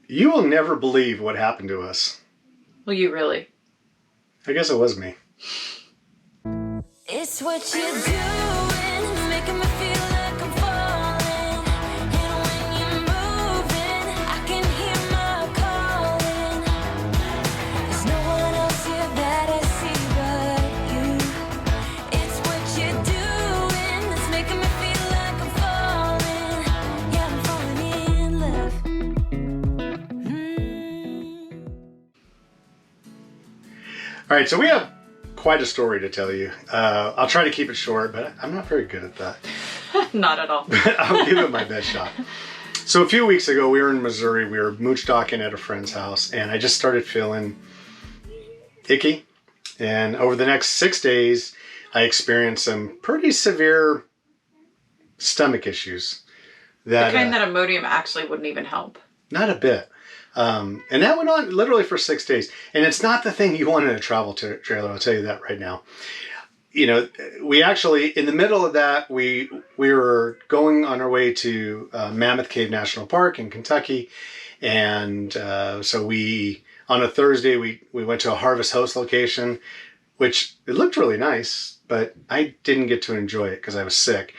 You will never believe what happened to us. Will you really? I guess it was me. It's what you're doing, making me feel like I'm falling. And when you're moving, I can hear my calling. There's no one else here that I see but you. It's what you're doing, that's making me feel like I'm falling. Yeah, I'm falling in love. All right, so we have quite a story to tell you. I'll try to keep it short, but I'm not very good at that. Not at all. I'll give it my best shot. So a few weeks ago, we were in Missouri. We were mooch docking at a friend's house, and I just started feeling icky. And over the next 6 days, I experienced some pretty severe stomach issues. The kind that Imodium actually wouldn't even help. Not a bit. And that went on literally for 6 days. And it's not the thing you want in a travel trailer, I'll tell you that right now. You know, we actually, in the middle of that, we were going on our way to Mammoth Cave National Park in Kentucky. And so on a Thursday, we went to a Harvest Host location, which it looked really nice, but I didn't get to enjoy it because I was sick.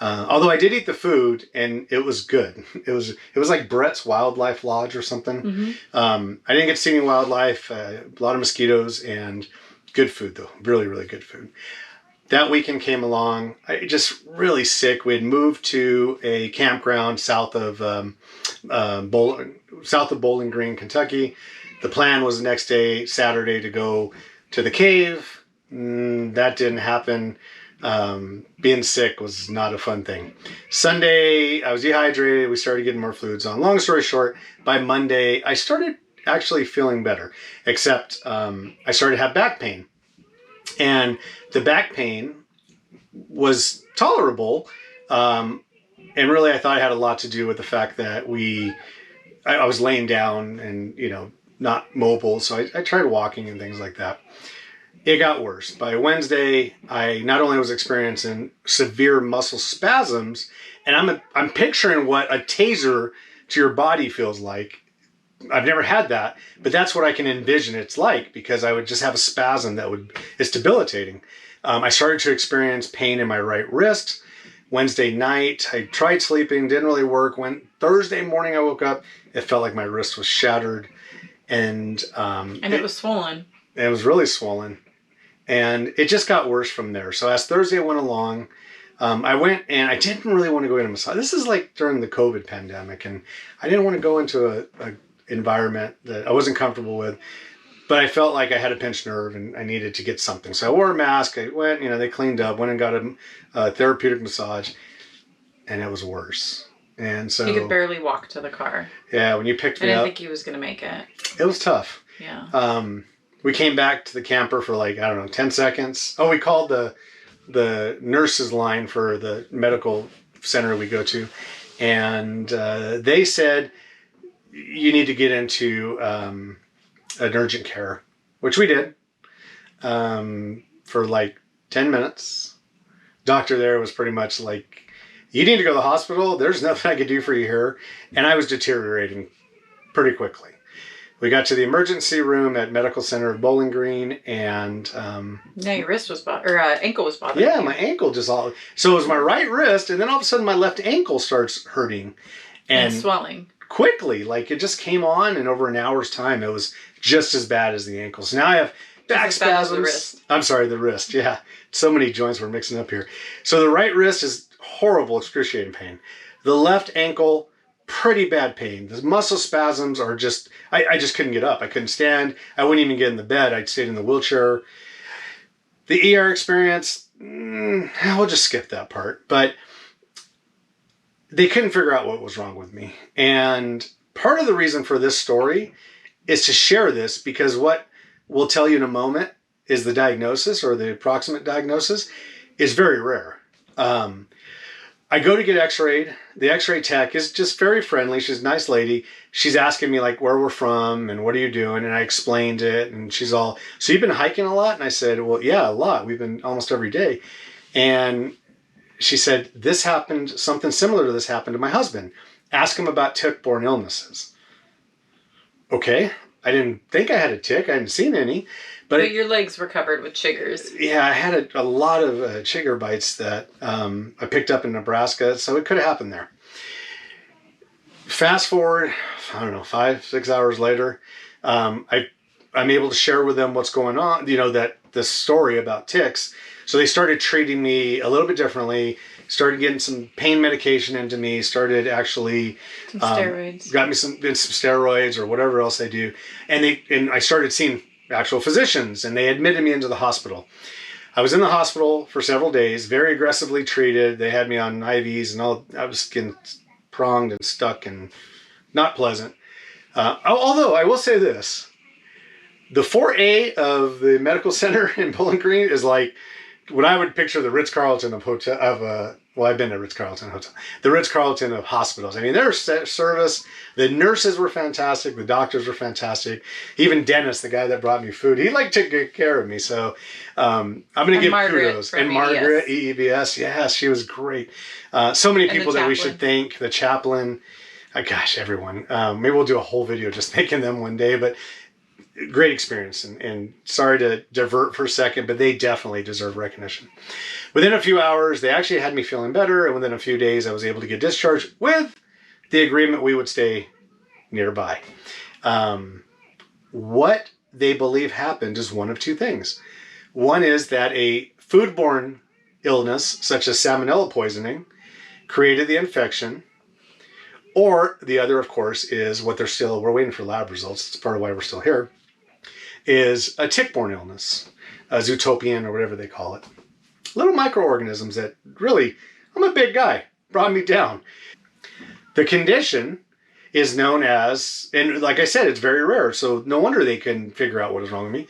Although I did eat the food and it was good. It was like Brett's Wildlife Lodge or something. Mm-hmm. I didn't get to see any wildlife, a lot of mosquitoes, and good food though. Really, really good food. That weekend came along. I just really sick. We had moved to a campground south of Bowling Green, Kentucky. The plan was the next day, Saturday, to go to the cave. That didn't happen. Being sick was not a fun thing. Sunday, I was dehydrated. We started getting more fluids on. Long story short, by Monday, I started actually feeling better, except I started to have back pain. And the back pain was tolerable. And really, I thought it had a lot to do with the fact that I was laying down and, not mobile. So I tried walking and things like that. It got worse. By Wednesday, I not only was experiencing severe muscle spasms, and I'm picturing what a taser to your body feels like. I've never had that, but that's what I can envision it's like, because I would just have a spasm it's debilitating. I started to experience pain in my right wrist. Wednesday night, I tried sleeping, didn't really work. When Thursday morning I woke up, it felt like my wrist was shattered, and it was swollen. It was really swollen. And it just got worse from there. So as Thursday went along, I went, and I didn't really want to go into massage. This is like during the COVID pandemic, and I didn't want to go into a environment that I wasn't comfortable with. But I felt like I had a pinched nerve and I needed to get something. So I wore a mask. I went, they cleaned up, went and got a therapeutic massage, and it was worse. And so he could barely walk to the car. Yeah, when you picked me up, I didn't think he was going to make it. It was tough. Yeah. We came back to the camper for 10 seconds. Oh, we called the nurses line for the medical center we go to. And they said, you need to get into an urgent care, which we did for 10 minutes. Doctor there was pretty much like, you need to go to the hospital. There's nothing I could do for you here. And I was deteriorating pretty quickly. We got to the emergency room at Medical Center of Bowling Green, and your wrist was ankle was bothering. Yeah, you. my ankle so it was my right wrist, and then all of a sudden my left ankle starts hurting and swelling quickly. It just came on, and over an hour's time, it was just as bad as the ankle. So now I have back spasms. The wrist. I'm sorry, the wrist. Yeah, so many joints were mixing up here. So the right wrist is horrible, excruciating pain. The left ankle, pretty bad pain. The muscle spasms are just, I just couldn't get up. I couldn't stand. I wouldn't even get in the bed. I stayed in the wheelchair. The ER experience, we'll just skip that part. But they couldn't figure out what was wrong with me. And part of the reason for this story is to share this, because what we'll tell you in a moment is the diagnosis, or the approximate diagnosis, is very rare. I go to get x-rayed. The x-ray tech is just very friendly. She's a nice lady. She's asking me where we're from and what are you doing? And I explained it, and she's all, so you've been hiking a lot? And I said, well, yeah, a lot. We've been almost every day. And she said, something similar to this happened to my husband. Ask him about tick-borne illnesses. okay. I didn't think I had a tick. I hadn't seen any. But your legs were covered with chiggers. Yeah, I had a lot of chigger bites that I picked up in Nebraska, so it could have happened there. Fast forward, I don't know, 5-6 hours later, I'm able to share with them what's going on, that this story about ticks. So they started treating me a little bit differently, started getting some pain medication into me, started actually Some steroids. got me some steroids or whatever else they do. And I started seeing actual physicians, and they admitted me into the hospital. I was in the hospital for several days, very aggressively treated. They had me on IVs and all. I was getting pronged and stuck and not pleasant. Although I will say this, the 4A of the medical center in Bowling Green is like what I would picture the Ritz-Carlton I've been to Ritz-Carlton Hotel. The Ritz-Carlton of hospitals. I mean, their service, the nurses were fantastic. The doctors were fantastic. Even Dennis, the guy that brought me food, he took good care of me. So I'm going to give kudos. And Margaret, EEBS, yes, she was great. So many people that we should thank. The chaplain, gosh, everyone. Maybe we'll do a whole video just thanking them one day, but great experience, and sorry to divert for a second, but they definitely deserve recognition. Within a few hours, they actually had me feeling better, and within a few days, I was able to get discharged with the agreement we would stay nearby. What they believe happened is one of two things. One is that a foodborne illness, such as salmonella poisoning, created the infection. Or the other, of course, is what we're waiting for lab results. It's part of why we're still here, is a tick-borne illness, a zootopian or whatever they call it. Little microorganisms that really, I'm a big guy, brought me down. The condition is known as, and like I said, it's very rare, so no wonder they can figure out what is wrong with me,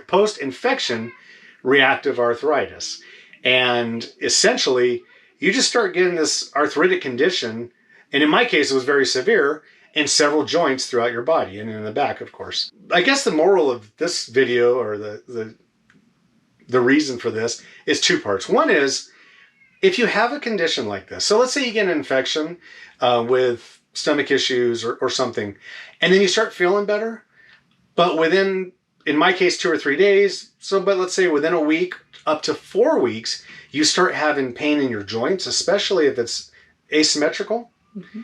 post-infection reactive arthritis. And essentially, you just start getting this arthritic condition, and in my case, it was very severe, in several joints throughout your body, and in the back, of course. I guess the moral of this video, or the reason for this, is two parts. One is, if you have a condition like this, so let's say you get an infection with stomach issues or something, and then you start feeling better, but within, in my case, 2 or 3 days, but let's say within a week, up to 4 weeks, you start having pain in your joints, especially if it's asymmetrical. Mm-hmm.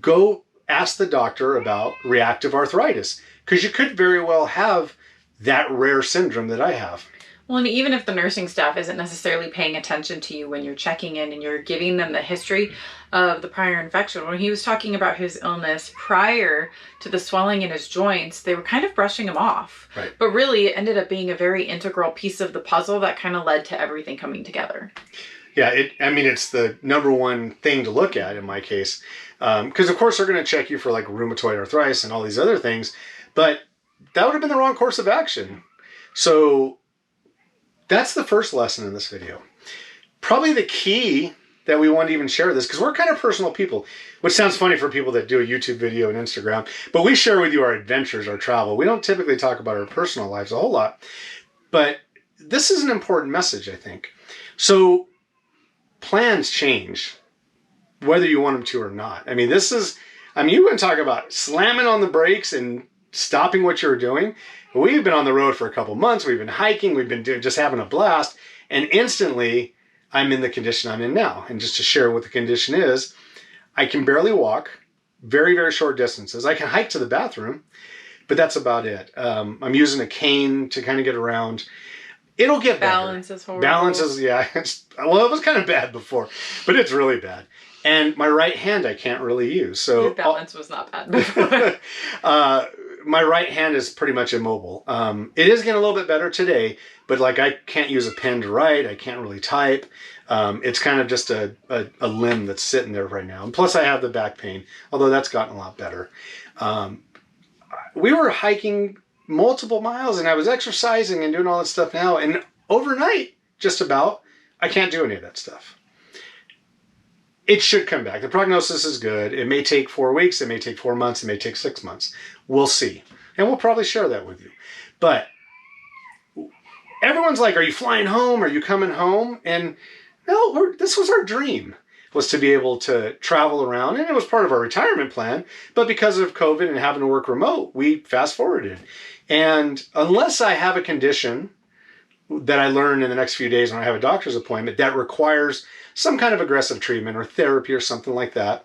Go ask the doctor about reactive arthritis, because you could very well have that rare syndrome that I have. Well, and even if the nursing staff isn't necessarily paying attention to you when you're checking in and you're giving them the history of the prior infection, when he was talking about his illness prior to the swelling in his joints, they were kind of brushing him off. Right. But really, it ended up being a very integral piece of the puzzle that kind of led to everything coming together. Yeah, it's the number one thing to look at in my case. Because, of course, they're going to check you for like rheumatoid arthritis and all these other things. But that would have been the wrong course of action. So that's the first lesson in this video. Probably the key that we want to even share this, because we're kind of personal people, which sounds funny for people that do a YouTube video and Instagram, but we share with you our adventures, our travel. We don't typically talk about our personal lives a whole lot, but this is an important message, I think. So plans change, whether you want them to or not. I mean, you want to talk about slamming on the brakes and stopping what you're doing. We've been on the road for a couple months. We've been hiking. We've been just having a blast. And instantly, I'm in the condition I'm in now. And just to share what the condition is, I can barely walk very, very short distances. I can hike to the bathroom, but that's about it. I'm using a cane to kind of get around. It'll get better. Balance is horrible. Balance is, yeah. Well, it was kind of bad before, but it's really bad. And my right hand I can't really use. So your balance was not bad before. My right hand is pretty much immobile. It is getting a little bit better today, but like I can't use a pen to write. I can't really type. It's kind of just a limb that's sitting there right now. And plus I have the back pain, although that's gotten a lot better. We were hiking multiple miles and I was exercising and doing all that stuff now. And overnight, just about, I can't do any of that stuff. It should come back. The prognosis is good. It may take 4 weeks. It may take 4 months. It may take 6 months. We'll see. And we'll probably share that with you. But everyone's like, are you flying home? Are you coming home? And no, this was our dream. was to be able to travel around, and it was part of our retirement plan. But because of COVID and having to work remote, we fast forwarded. And unless I have a condition that I learn in the next few days when I have a doctor's appointment that requires some kind of aggressive treatment or therapy or something like that,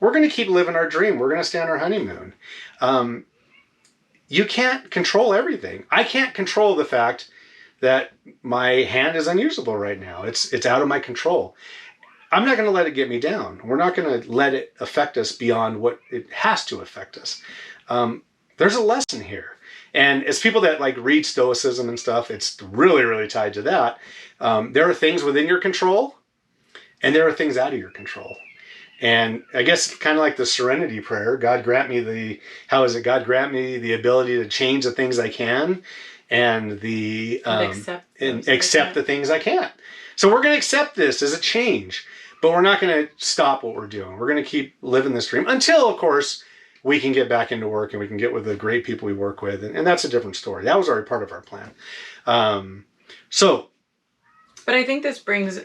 we're going to keep living our dream. We're going to stay on our honeymoon. You can't control everything. I can't control the fact that my hand is unusable right now. It's out of my control. I'm not going to let it get me down. We're not going to let it affect us beyond what it has to affect us. There's a lesson here. And as people that like read Stoicism and stuff, it's really, really tied to that. There are things within your control and there are things out of your control. And I guess kind of like the serenity prayer, God grant me God grant me the ability to change the things I can and the accept the things I can't. So we're going to accept this as a change, but we're not going to stop what we're doing. We're going to keep living this dream until, of course, we can get back into work and we can get with the great people we work with. And that's a different story. That was already part of our plan. But I think this brings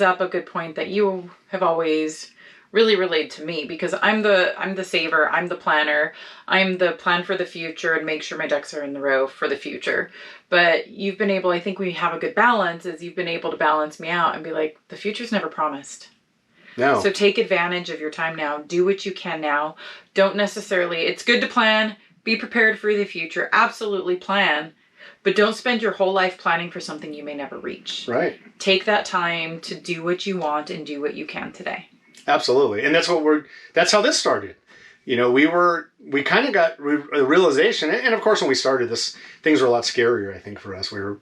up a good point that you have always really relayed to me, because I'm the saver, I'm the planner, I'm the plan for the future and make sure my ducks are in the row for the future. But you've been able, I think we have a good balance, is you've been able to balance me out and be like, the future's never promised. No. So take advantage of your time now. Do what you can now. Don't necessarily, it's good to plan, be prepared for the future, absolutely plan, but don't spend your whole life planning for something you may never reach. Right. Take that time to do what you want and do what you can today. Absolutely. And that's how this started. You know, we kind of got a realization. And of course, when we started this, things were a lot scarier, I think, for us. We were,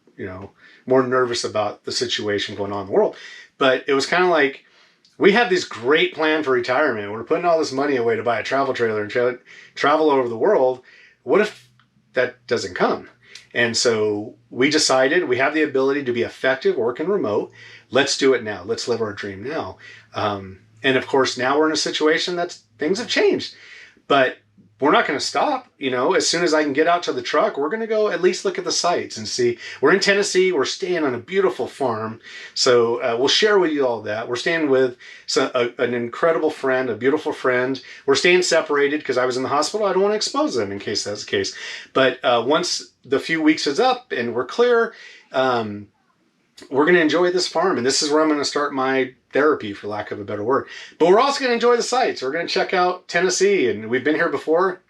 more nervous about the situation going on in the world. But it was kind of like, we have this great plan for retirement. We're putting all this money away to buy a travel trailer and travel over the world. What if that doesn't come? And so we decided we have the ability to be effective working remote. Let's do it now. Let's live our dream now. And of course, now we're in a situation that things have changed. But we're not going to stop. As soon as I can get out to the truck, we're going to go at least look at the sites and see. We're in Tennessee. We're staying on a beautiful farm. So we'll share with you all that. We're staying with an incredible friend, a beautiful friend. We're staying separated because I was in the hospital. I don't want to expose them in case that's the case. But once the few weeks is up and we're clear, we're going to enjoy this farm. And this is where I'm going to start my therapy, for lack of a better word. But we're also going to enjoy the sights. We're going to check out Tennessee. And we've been here before.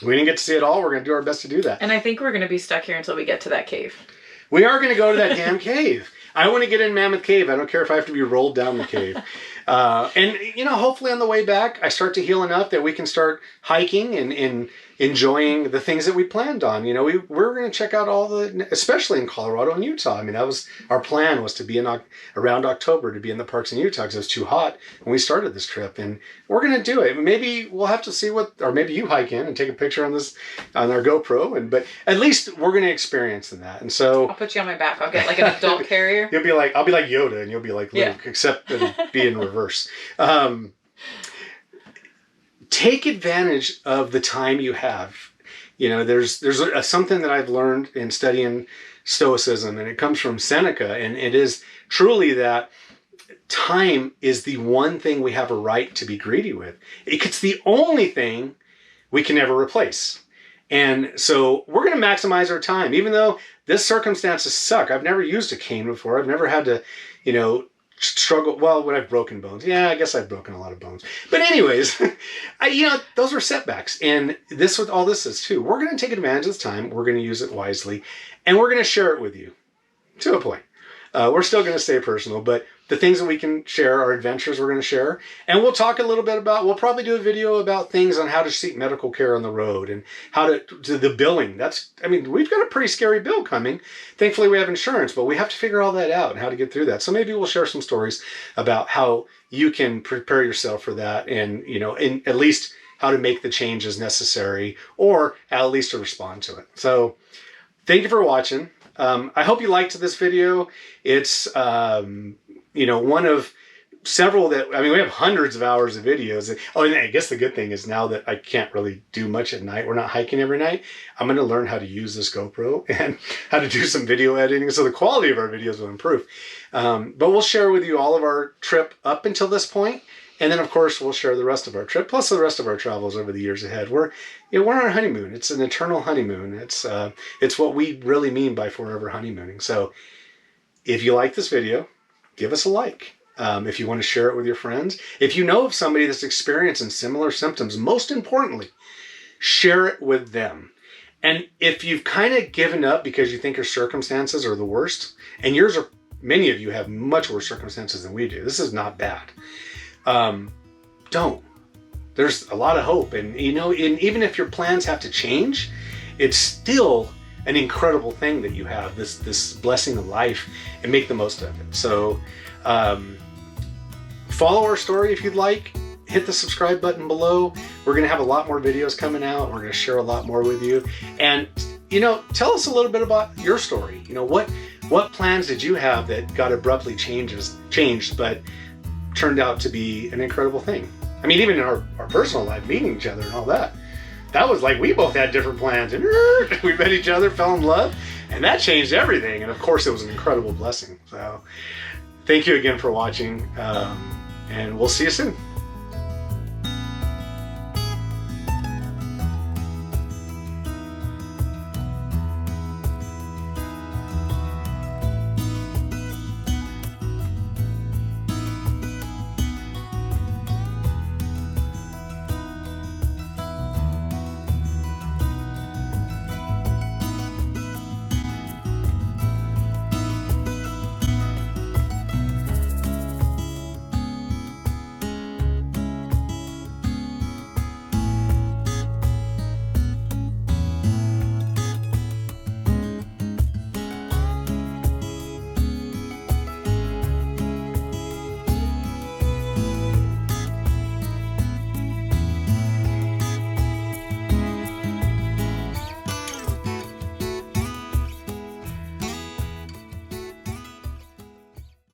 We didn't get to see it all. We're going to do our best to do that. And I think we're going to be stuck here until we get to that cave. We are going to go to that damn cave. I want to get in Mammoth Cave. I don't care if I have to be rolled down the cave. And hopefully on the way back, I start to heal enough that we can start hiking and enjoying the things that we planned on. We're going to check out especially in Colorado and Utah. I mean, that was our plan, was to be around October, to be in the parks in Utah because it was too hot when we started this trip. And we're going to do it. Maybe we'll have to see or maybe you hike in and take a picture on our GoPro. But at least we're going to experience that. And so I'll put you on my back. I'll get like an adult carrier. I'll be like Yoda and you'll be like Luke, except it'll be in reverse. Take advantage of the time you have. There's something that I've learned in studying Stoicism, and it comes from Seneca, and it is truly that time is the one thing we have a right to be greedy with. It's the only thing we can never replace. And so we're going to maximize our time, even though this circumstances suck. I've never used a cane before. I've never had to, struggle. Well, when I've broken bones. Yeah, I guess I've broken a lot of bones. But anyways, those were setbacks. And all this is too. We're going to take advantage of this time. We're going to use it wisely. And we're going to share it with you to a point. We're still going to stay personal, but the things that we can share, our adventures, we're going to share. And we'll talk a little bit we'll probably do a video about things on how to seek medical care on the road and how to the billing. We've got a pretty scary bill coming. Thankfully, we have insurance, but we have to figure all that out and how to get through that. So maybe we'll share some stories about how you can prepare yourself for that and, at least how to make the changes necessary or at least to respond to it. So thank you for watching. I hope you liked this video. It's, one of several that, I mean, we have hundreds of hours of videos. Oh, and I guess the good thing is now that I can't really do much at night, we're not hiking every night, I'm going to learn how to use this GoPro and how to do some video editing. So the quality of our videos will improve. But we'll share with you all of our trip up until this point. And then, of course, we'll share the rest of our trip, plus the rest of our travels over the years ahead. We're on our honeymoon. It's an eternal honeymoon. It's what we really mean by forever honeymooning. So if you like this video, give us a like. If you want to share it with your friends. If you know of somebody that's experiencing similar symptoms, most importantly, share it with them. And if you've kind of given up because you think your circumstances are the worst, and many of you have much worse circumstances than we do. This is not bad. Don't. There's a lot of hope. And even if your plans have to change, it's still an incredible thing that you have, this blessing of life, and make the most of it. So follow our story if you'd like. Hit the subscribe button below. We're going to have a lot more videos coming out. We're going to share a lot more with you. And, tell us a little bit about your story. What plans did you have that got abruptly changed, but turned out to be an incredible thing? I mean, even in our personal life, meeting each other and all that. That was like we both had different plans, and we met each other, fell in love, and that changed everything. And of course, it was an incredible blessing. So thank you again for watching, and we'll see you soon.